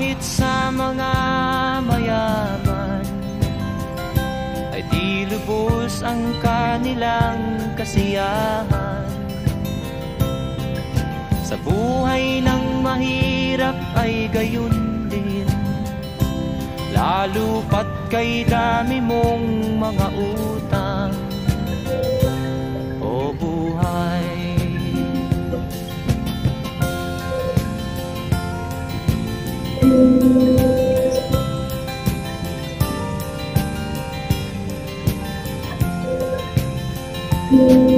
Kahit sa mga mayaman ay di lubos ang kanilang kasiyahan. Sa buhay ng mahirap ay gayon din, lalo pat kay dami mong mga utang. O buhay, Mm-hmm.